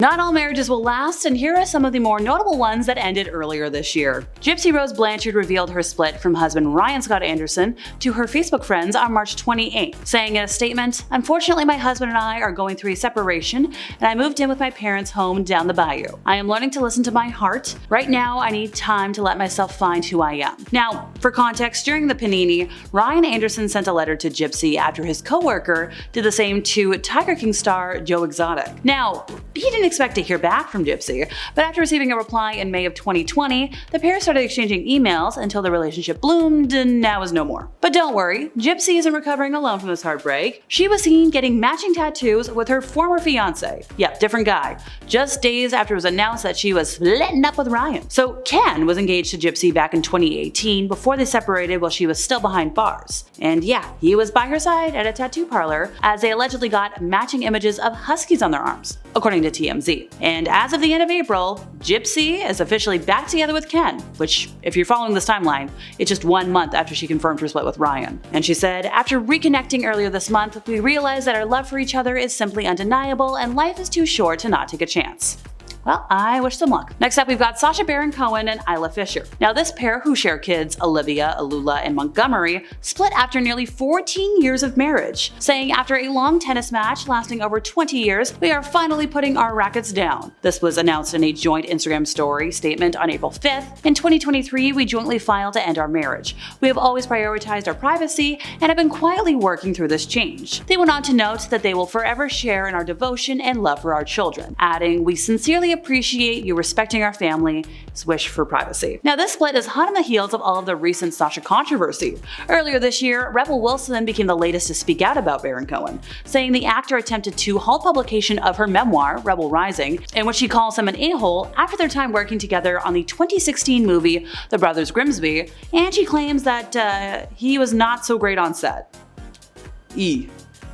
Not all marriages will last, and here are some of the more notable ones that ended earlier this year. Gypsy Rose Blanchard revealed her split from husband Ryan Scott Anderson to her Facebook friends on March 28th, saying in a statement, "Unfortunately, my husband and I are going through a separation, and I moved in with my parents' home down the bayou. I am learning to listen to my heart. Right now, I need time to let myself find who I am." Now, for context, during the panini, Ryan Anderson sent a letter to Gypsy after his co-worker did the same to Tiger King star Joe Exotic. Now, he didn't expect to hear back from Gypsy, but after receiving a reply in May of 2020, the pair started exchanging emails until the relationship bloomed and now is no more. But don't worry, Gypsy isn't recovering alone from this heartbreak. She was seen getting matching tattoos with her former fiance. Yep, different guy. Just days after it was announced that she was splitting up with Ryan. So Ken was engaged to Gypsy back in 2018 before they separated while she was still behind bars. And yeah, he was by her side at a tattoo parlor as they allegedly got matching images of huskies on their arms, according to TMZ. And as of the end of April, Gypsy is officially back together with Ken, which, if you're following this timeline, it's just 1 month after she confirmed her split with Ryan. And she said, "After reconnecting earlier this month, we realized that our love for each other is simply undeniable and life is too short to not take a chance." Well, I wish them luck. Next up, we've got Sacha Baron Cohen and Isla Fisher. Now, this pair, who share kids Olivia, Alula, and Montgomery, split after nearly 14 years of marriage, saying after a long tennis match lasting over 20 years, "We are finally putting our rackets down." This was announced in a joint Instagram story statement on April 5th. "In 2023, we jointly filed to end our marriage. We have always prioritized our privacy and have been quietly working through this change." They went on to note that they will forever share in our devotion and love for our children, adding, "We sincerely appreciate you respecting our family's wish for privacy." Now, this split is hot on the heels of all of the recent Sacha controversy. Earlier this year, Rebel Wilson became the latest to speak out about Baron Cohen, saying the actor attempted to halt publication of her memoir, Rebel Rising, in which she calls him an a-hole after their time working together on the 2016 movie The Brothers Grimsby, and she claims that he was not so great on set.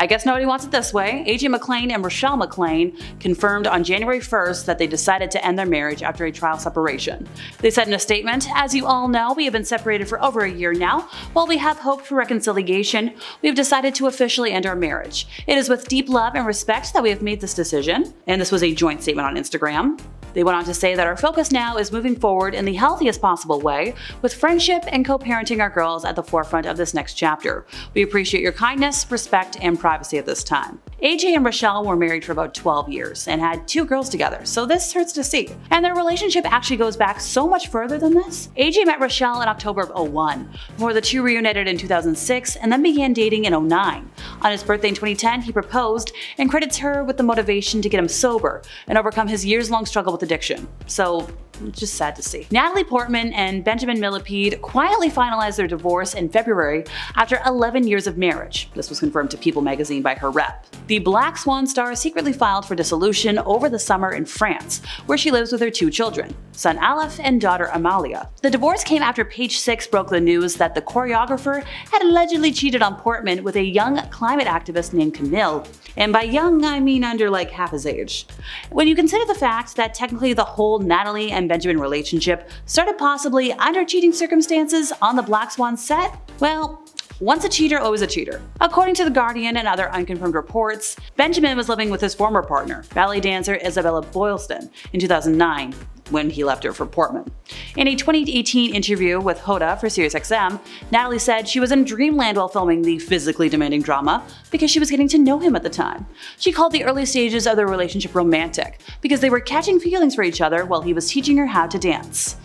I guess nobody wants it this way. AJ McLean and Rochelle McLean confirmed on January 1st that they decided to end their marriage after a trial separation. They said in a statement, "As you all know, we have been separated for over a year now. While we have hoped for reconciliation, we have decided to officially end our marriage. It is with deep love and respect that we have made this decision." And this was a joint statement on Instagram. They went on to say that our focus now is moving forward in the healthiest possible way, with friendship and co-parenting our girls at the forefront of this next chapter. We appreciate your kindness, respect, and privacy at this time. AJ and Rochelle were married for about 12 years and had 2 girls together, so this hurts to see. And their relationship actually goes back so much further than this. AJ met Rochelle in October of 2001, before the two reunited in 2006 and then began dating in 2009. On his birthday in 2010, he proposed and credits her with the motivation to get him sober and overcome his years-long struggle with addiction. So, it's just sad to see. Natalie Portman and Benjamin Millepied quietly finalized their divorce in February after 11 years of marriage. This was confirmed to People magazine by her rep. The Black Swan star secretly filed for dissolution over the summer in France, where she lives with her 2 children, son Aleph and daughter Amalia. The divorce came after Page Six broke the news that the choreographer had allegedly cheated on Portman with a young climate activist named Camille. And by young, I mean under like half his age. When you consider the fact that technically the whole Natalie and Benjamin relationship started possibly under cheating circumstances on the Black Swan set, well, once a cheater, always a cheater. According to The Guardian and other unconfirmed reports, Benjamin was living with his former partner, ballet dancer Isabella Boylston, in 2009, when he left her for Portman. In a 2018 interview with Hoda for SiriusXM, Natalie said she was in dreamland while filming the physically demanding drama because she was getting to know him at the time. She called the early stages of their relationship romantic because they were catching feelings for each other while he was teaching her how to dance.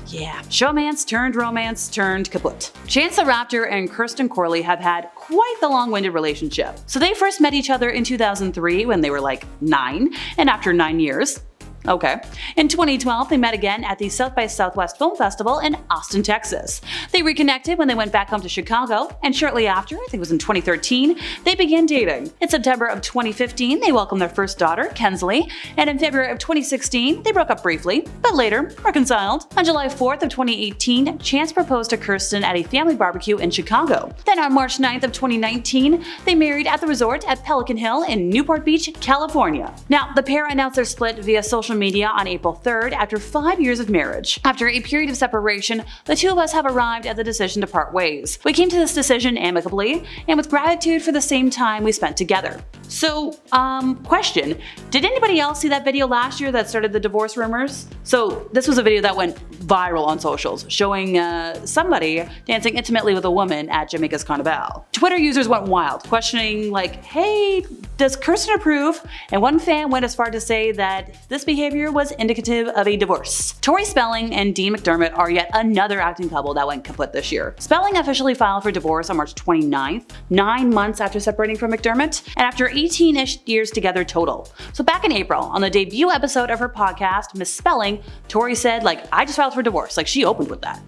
Yeah, showmance turned romance turned kaput. Chance the Raptor and Kirsten Corley have had quite the long-winded relationship. So they first met each other in 2003 when they were like 9, and after 9 years, okay. In 2012, they met again at the South by Southwest Film Festival in Austin, Texas. They reconnected when they went back home to Chicago, and shortly after, I think it was in 2013, they began dating. In September of 2015, they welcomed their first daughter, Kensley, and in February of 2016, they broke up briefly, but later reconciled. On July 4th of 2018, Chance proposed to Kirsten at a family barbecue in Chicago. Then on March 9th of 2019, they married at the resort at Pelican Hill in Newport Beach, California. Now, the pair announced their split via social social media on April 3rd after 5 years of marriage. After a period of separation, the two of us have arrived at the decision to part ways. We came to this decision amicably and with gratitude for the same time we spent together. So, question, did anybody else see that video last year that started the divorce rumors? So this was a video that went viral on socials, showing somebody dancing intimately with a woman at Jamaica's Carnival. Twitter users went wild, questioning like, hey, does Kirsten approve? And one fan went as far to say that this behavior was indicative of a divorce. Tori Spelling and Dean McDermott are yet another acting couple that went kaput this year. Spelling officially filed for divorce on March 29th, 9 months after separating from McDermott, and after 18-ish years together total. So back in April, on the debut episode of her podcast, Miss Spelling, Tori said, like, I just filed for divorce. Like, she opened with that.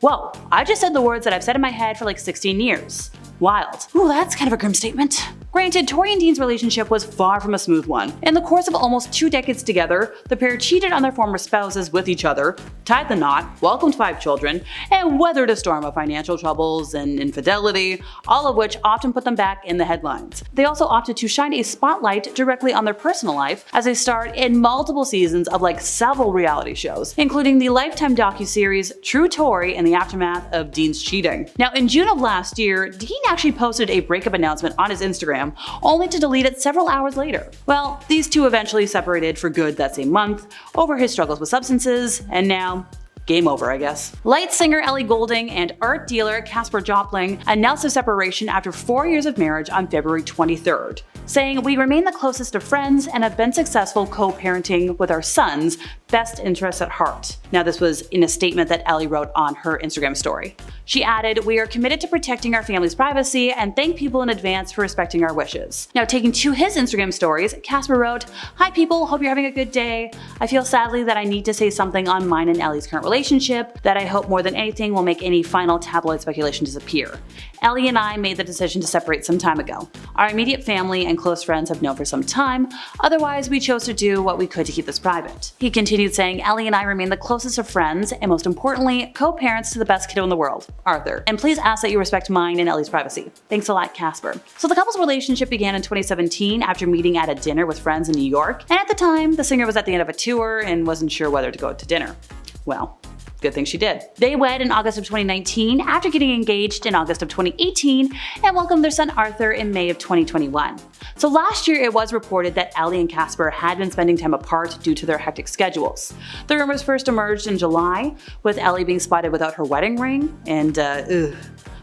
Whoa, I just said the words that I've said in my head for like 16 years. Wild. Ooh, that's kind of a grim statement. Granted, Tori and Dean's relationship was far from a smooth one. In the course of almost 2 decades together, the pair cheated on their former spouses with each other, tied the knot, welcomed 5 children, and weathered a storm of financial troubles and infidelity, all of which often put them back in the headlines. They also opted to shine a spotlight directly on their personal life as they starred in multiple seasons of like several reality shows, including the Lifetime docuseries True Tori in the aftermath of Dean's cheating. Now, in June of last year, Dean actually posted a breakup announcement on his Instagram, only to delete it several hours later. Well, these two eventually separated for good that same month over his struggles with substances, and now game over, I guess. Light singer Ellie Goulding and art dealer Caspar Jopling announced their separation after 4 years of marriage on February 23rd, saying, "We remain the closest of friends and have been successful co-parenting with our sons' best interests at heart." Now, this was in a statement that Ellie wrote on her Instagram story. She added, "We are committed to protecting our family's privacy and thank people in advance for respecting our wishes." Now, taking to his Instagram stories, Caspar wrote, "Hi people, hope you're having a good day. I feel sadly that I need to say something on mine and Ellie's current relationship that I hope more than anything will make any final tabloid speculation disappear. Ellie and I made the decision to separate some time ago. Our immediate family and close friends have known for some time, otherwise we chose to do what we could to keep this private." He continued saying, "Ellie and I remain the closest of friends and most importantly, co-parents to the best kiddo in the world, Arthur. And please ask that you respect mine and Ellie's privacy. Thanks a lot, Caspar." So the couple's relationship began in 2017 after meeting at a dinner with friends in New York, and at the time, the singer was at the end of a tour and wasn't sure whether to go to dinner. Well, good thing she did. They wed in August of 2019 after getting engaged in August of 2018 and welcomed their son Arthur in May of 2021. So last year it was reported that Ellie and Caspar had been spending time apart due to their hectic schedules. The rumors first emerged in July, with Ellie being spotted without her wedding ring, and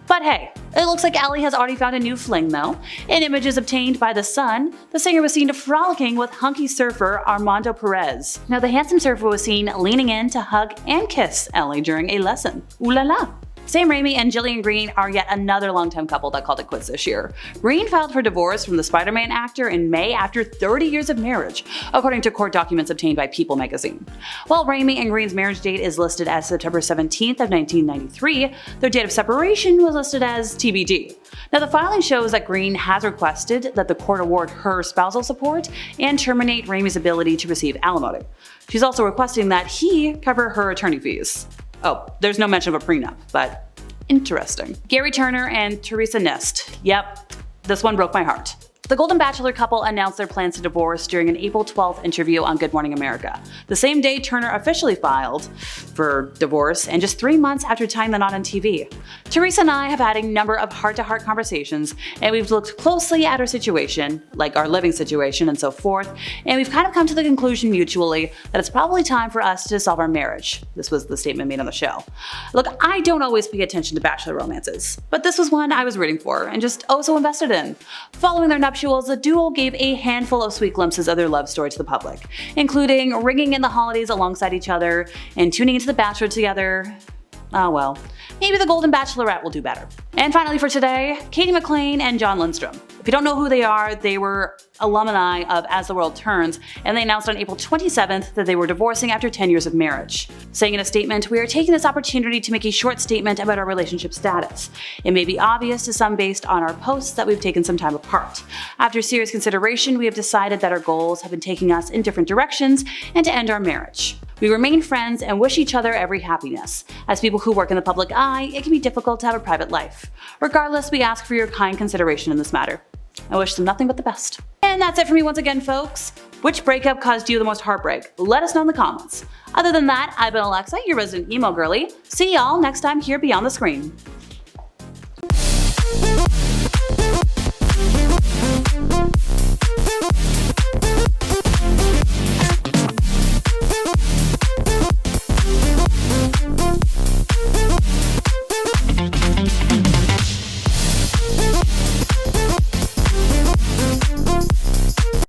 But hey, it looks like Ellie has already found a new fling though. In images obtained by The Sun, the singer was seen frolicking with hunky surfer Armando Perez. Now, the handsome surfer was seen leaning in to hug and kiss Ellie during a lesson. Ooh la la. Sam Raimi and Gillian Greene are yet another longtime couple that called it quits this year. Greene filed for divorce from the Spider-Man actor in May after 30 years of marriage, according to court documents obtained by People magazine. While Raimi and Greene's marriage date is listed as September 17th of 1993, their date of separation was listed as TBD. Now, the filing shows that Greene has requested that the court award her spousal support and terminate Raimi's ability to receive alimony. She's also requesting that he cover her attorney fees. Oh, there's no mention of a prenup, but interesting. Gary Turner and Theresa Nist. Yep, this one broke my heart. The Golden Bachelor couple announced their plans to divorce during an April 12th interview on Good Morning America, the same day Turner officially filed for divorce and just 3 months after tying the knot on TV. Theresa and I have had a number of heart-to-heart conversations, and we've looked closely at our situation, like our living situation and so forth, and we've kind of come to the conclusion mutually that it's probably time for us to dissolve our marriage. This was the statement made on the show. Look, I don't always pay attention to Bachelor romances, but this was one I was rooting for and just oh so invested in. Following their nuptials, the duo gave a handful of sweet glimpses of their love story to the public, including ringing in the holidays alongside each other and tuning into The Bachelor together. Oh well, maybe the Golden Bachelorette will do better. And finally for today, Cady McClain and John Lindstrom. If you don't know who they are, they were alumni of As the World Turns, and they announced on April 27th that they were divorcing after 10 years of marriage. Saying in a statement, "We are taking this opportunity to make a short statement about our relationship status. It may be obvious to some based on our posts that we've taken some time apart. After serious consideration, we have decided that our goals have been taking us in different directions and to end our marriage. We remain friends and wish each other every happiness. As people who work in the public eye, it can be difficult to have a private life. Regardless, we ask for your kind consideration in this matter." I wish them nothing but the best. And that's it for me once again, folks. Which breakup caused you the most heartbreak? Let us know in the comments. Other than that, I've been Alexa, your resident emo girly. See y'all next time here beyond the screen.